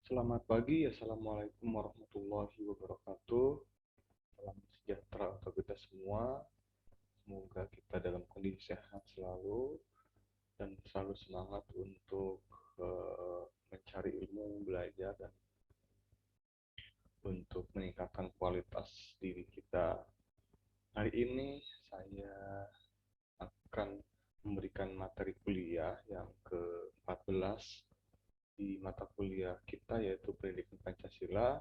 Selamat pagi, Assalamualaikum warahmatullahi wabarakatuh. Salam sejahtera untuk kita semua. Semoga kita dalam kondisi sehat selalu dan selalu semangat untuk mencari ilmu, belajar, dan untuk meningkatkan kualitas diri kita. Hari ini saya akan memberikan materi kuliah yang ke-14 di mata kuliah kita, yaitu Pendidikan Pancasila.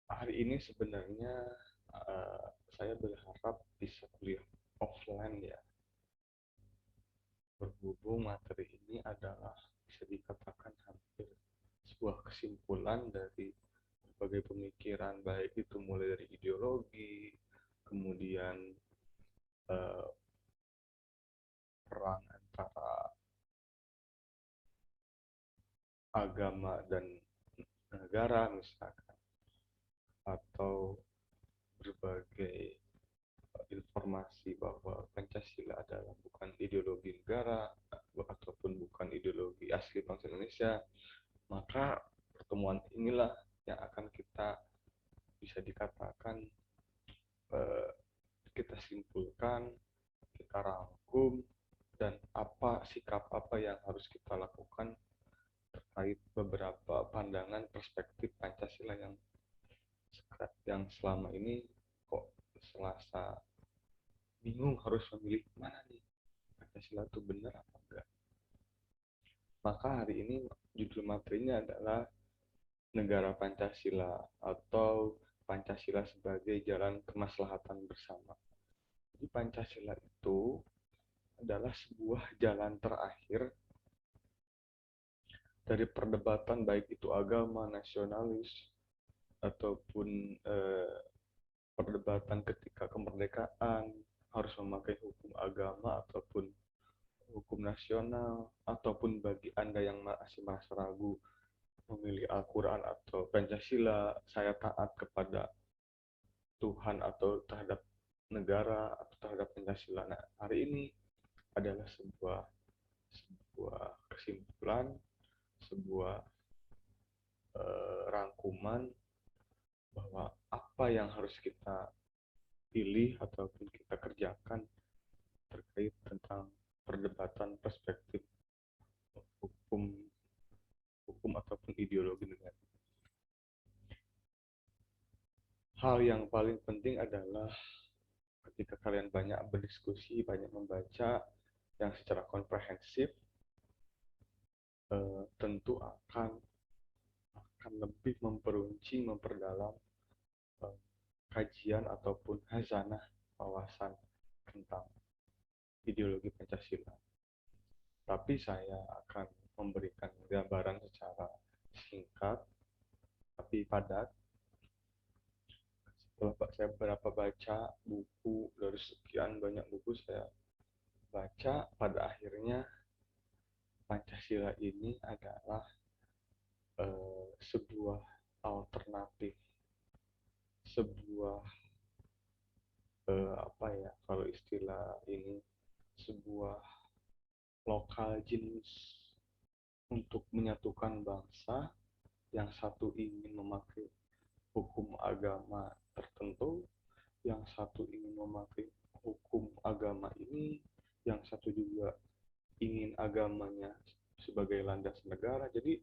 Hari ini sebenarnya uh, saya berharap bisa kuliah offline ya. Berhubung materi ini adalah bisa dikatakan hampir sebuah kesimpulan dari berbagai pemikiran, baik itu mulai dari ideologi, kemudian uh, perang antara agama dan negara misalkan, atau berbagai informasi bahwa Pancasila adalah bukan ideologi negara ataupun bukan ideologi asli bangsa Indonesia, maka pertemuan inilah yang akan kita bisa dikatakan eh, kita simpulkan, kita rangkum, dan apa sikap apa yang harus kita lakukan terkait beberapa pandangan perspektif Pancasila yang selama ini kok selasa bingung harus memilih mana nih, Pancasila itu benar apa enggak. Maka hari ini judul materinya adalah Negara Pancasila atau Pancasila sebagai Jalan Kemaslahatan Bersama. Jadi Pancasila itu adalah sebuah jalan terakhir dari perdebatan baik itu agama, nasionalis, ataupun perdebatan ketika kemerdekaan harus memakai hukum agama ataupun hukum nasional, ataupun bagi Anda yang masih merasa ragu memilih Al-Quran atau Pancasila, saya taat kepada Tuhan atau terhadap negara atau terhadap Pancasila. Nah, hari ini adalah sebuah kesimpulan, sebuah rangkuman bahwa apa yang harus kita pilih ataupun kita kerjakan terkait tentang perdebatan perspektif hukum hukum ataupun ideologi negara. Hal yang paling penting adalah ketika kalian banyak berdiskusi, banyak membaca yang secara komprehensif, tentu akan lebih memperuncing, memperdalam eh, kajian ataupun hazanah wawasan tentang ideologi Pancasila. Tapi saya akan memberikan gambaran secara singkat tapi padat. Setelah saya berapa baca buku dari sekian banyak buku saya baca, pada akhirnya Pancasila ini adalah sebuah alternatif, sebuah apa ya kalau istilah ini, sebuah lokal jenis untuk menyatukan bangsa. Yang satu ingin memakai hukum agama tertentu, yang satu ingin memakai hukum agama ini, yang satu juga ingin agamanya sebagai landas negara. Jadi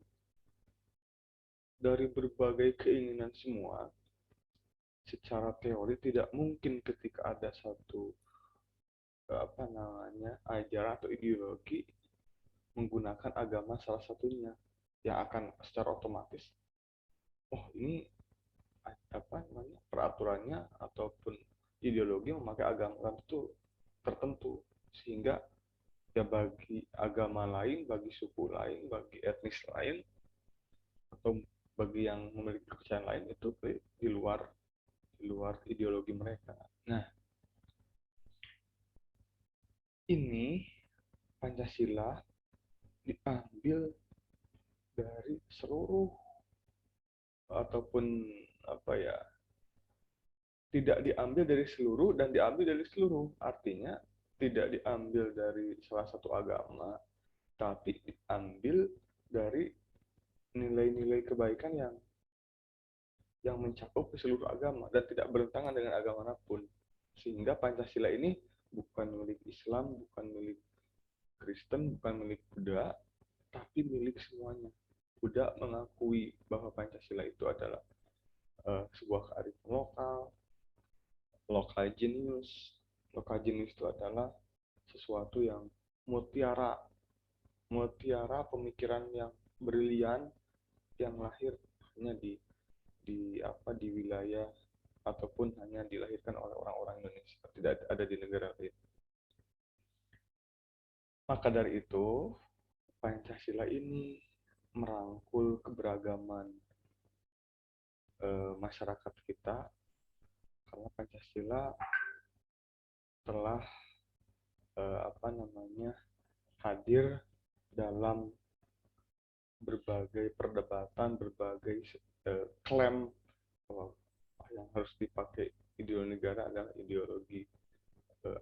dari berbagai keinginan semua, secara teori tidak mungkin ketika ada satu ajaran atau ideologi menggunakan agama salah satunya yang akan secara otomatis, oh ini peraturannya ataupun ideologi memakai agama itu tertentu, sehingga ya bagi agama lain, bagi suku lain, bagi etnis lain, atau bagi yang memiliki kepercayaan lain itu di luar ideologi mereka. Nah, ini Pancasila diambil dari seluruh, ataupun apa ya, tidak diambil dari seluruh dan diambil dari seluruh. Artinya tidak diambil dari salah satu agama, tapi diambil dari nilai-nilai kebaikan yang mencakup ke seluruh agama dan tidak bertentangan dengan agama manapun. Sehingga Pancasila ini bukan milik Islam, bukan milik Kristen, bukan milik Buddha, tapi milik semuanya. Buddha mengakui bahwa Pancasila itu adalah sebuah kearifan lokal, lokal genius. Lokal genius itu adalah sesuatu yang mutiara, mutiara pemikiran yang brilian yang lahir hanya di wilayah ataupun hanya dilahirkan oleh orang-orang Indonesia, tidak ada di negara lain. Maka dari itu, Pancasila ini merangkul keberagaman masyarakat kita, karena Pancasila telah hadir dalam berbagai perdebatan, berbagai klaim bahwa yang harus dipakai ideologi negara adalah ideologi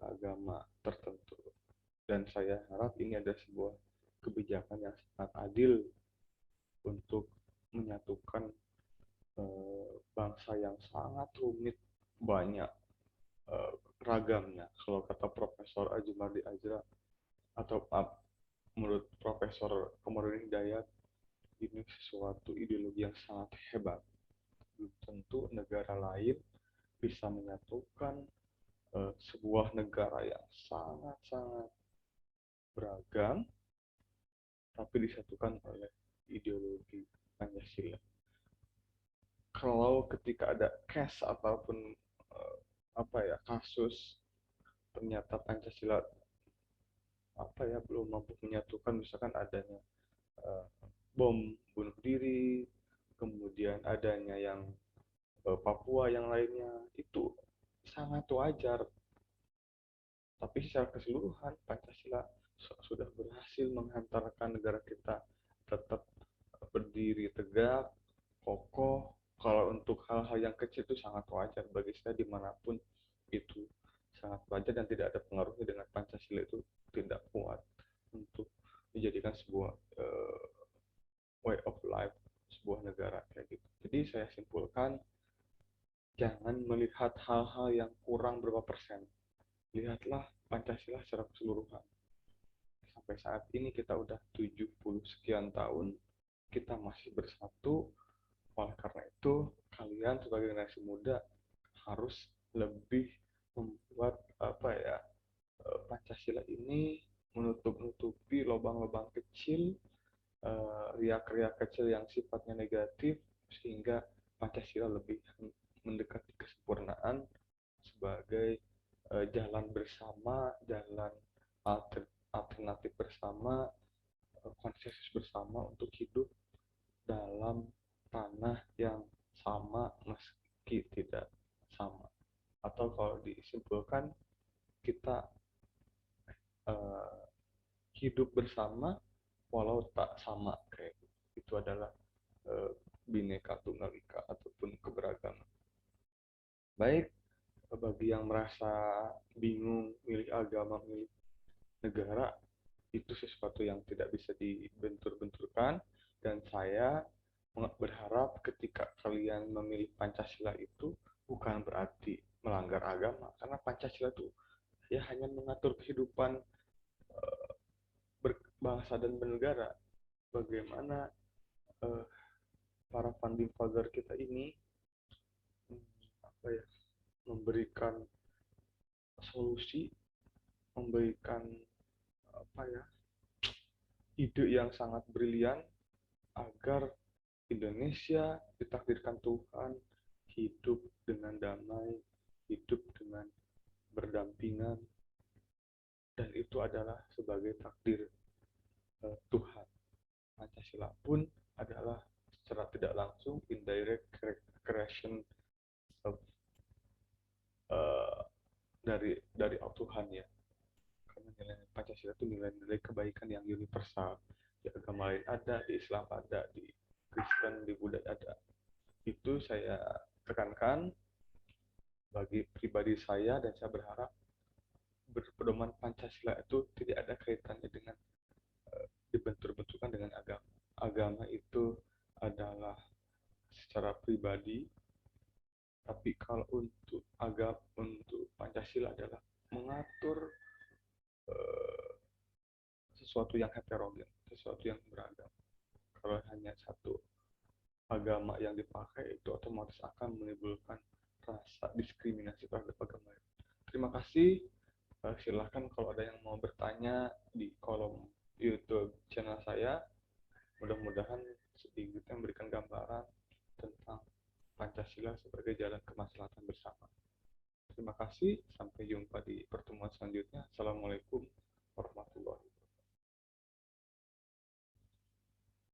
agama tertentu. Dan saya harap ini ada sebuah kebijakan yang sangat adil untuk menyatukan bangsa yang sangat rumit, banyak ragamnya. Kalau kata Profesor Ajumardi Azra atau menurut Profesor Komarudin Hidayat, ini sesuatu ideologi yang sangat hebat. Belum tentu negara lain bisa menyatukan sebuah negara yang sangat-sangat beragam, tapi disatukan oleh ideologi Pancasila. Kalau ketika ada case ataupun kasus ternyata Pancasila belum mampu menyatukan, misalkan adanya bom bunuh diri, kemudian adanya yang Papua yang lainnya, itu sangat wajar. Tapi secara keseluruhan Pancasila sudah berhasil menghantarkan negara kita tetap berdiri tegak, kokoh. Kalau untuk hal-hal yang kecil itu sangat wajar bagi saya, dimanapun itu sangat wajar dan tidak ada pengaruhnya dengan Pancasila itu tidak kuat untuk dijadikan sebuah way of life sebuah negara kayak gitu. Jadi saya simpulkan, jangan melihat hal-hal yang kurang berapa persen. Lihatlah Pancasila secara keseluruhan. Sampai saat ini kita udah 70 sekian tahun, kita masih bersatu. Oleh karena itu, kalian sebagai generasi muda harus lebih membuat Pancasila ini menutupi lubang-lubang kecil, riak-riak kecil yang sifatnya negatif, sehingga Pancasila lebih mendekati kesempurnaan sebagai jalan bersama, jalan alternatif bersama, konsensus bersama untuk hidup dalam tanah yang sama meski tidak sama. Atau kalau disimpulkan, kita hidup bersama walau tak sama kayak gitu. Itu adalah Bhinneka Tunggal Ika ataupun keberagaman. Baik, bagi yang merasa bingung milih agama, milih negara, itu sesuatu yang tidak bisa dibentur-benturkan, dan saya berharap ketika kalian memilih Pancasila itu bukan berarti melanggar agama, karena Pancasila itu ya hanya mengatur kehidupan berbangsa dan bernegara. Bagaimana para founding father kita ini memberikan solusi, memberikan ide yang sangat brilian agar Indonesia ditakdirkan Tuhan hidup dengan damai, hidup dengan berdampingan, dan itu adalah sebagai takdir Tuhan. Pancasila pun adalah secara tidak langsung indirect creation of dari Tuhan ya. Karena nilai Pancasila itu nilai-nilai kebaikan yang universal. Di agama lain ada, di Islam ada, di Kristen, di Buddha ada. Itu saya tekankan bagi pribadi saya, dan saya berharap berpedoman Pancasila itu tidak ada kaitannya dengan dibentur-benturkan dengan agama. Agama itu pribadi, tapi kalau untuk untuk Pancasila adalah mengatur eh, sesuatu yang heterogen, sesuatu yang beragam. Kalau hanya satu agama yang dipakai, itu otomatis akan menimbulkan rasa diskriminasi terhadap agama lain. Terima kasih. Silahkan kalau ada yang mau bertanya di kolom YouTube channel saya. Mudah-mudahan sedikit memberikan gambaran tentang Pancasila sebagai jalan kemaslahatan bersama. Terima kasih. Sampai jumpa di pertemuan selanjutnya. Assalamualaikum warahmatullahi wabarakatuh.